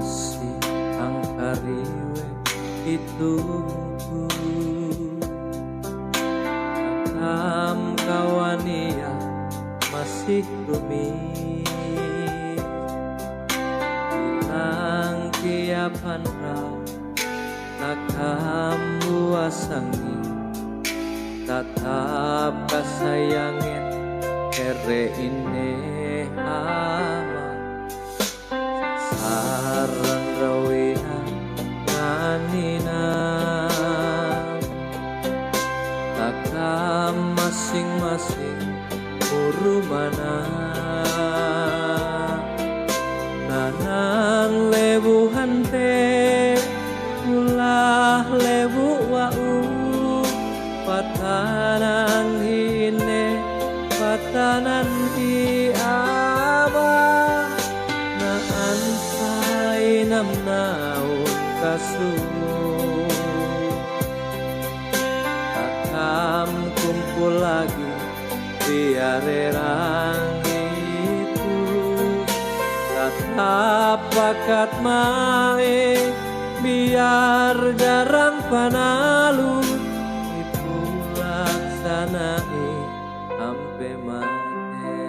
masih angkariwe itungku akam kawania masih rumit hilang kiapan rau takam buasangi tatap kasayangin ere ini ama sarang rawina nganina takam masing-masing urumana nanan lebu hante ulah lebu wau patanan hine patanan hi ama naan say namnaon kasumo takam kumpul lagi biar erang itu tatap bakat mae biar jarang panalu itu laksanai ampe mate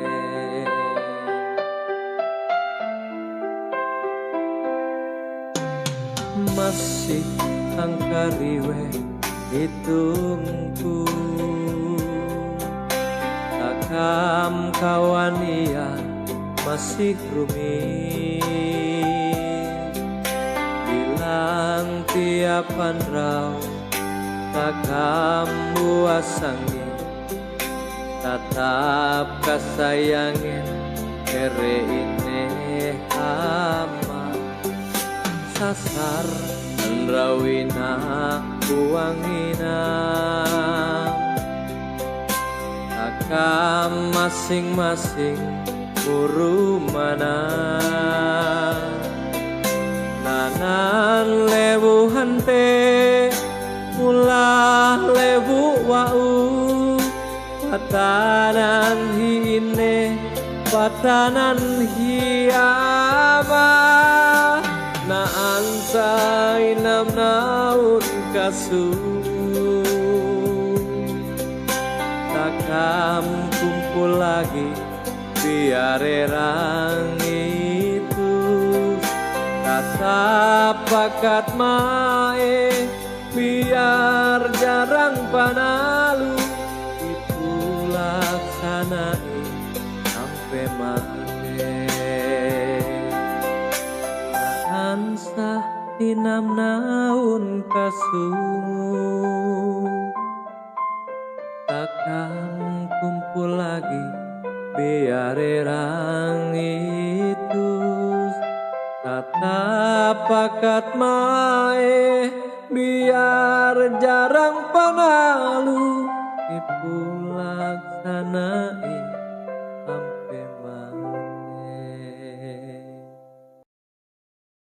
masih angkariwe hitungku takam kawania masih rumit bilang tiapan rau takam buasangi tatap kasayangin ere ini ama sasar rawina buangina takam masing-masing urumana nanan lebu hante ulah lebu wau patanan hine patanan hiama naan say namnaun kasu takam kumpul lagi biar erang itu tatap bakat mae biar jarang panalu itu laksanai sampai mati ansah inam naun kasumu takkan kumpul lagi biar erang itu tatap bakat mae biar jarang panalu ipu laksanai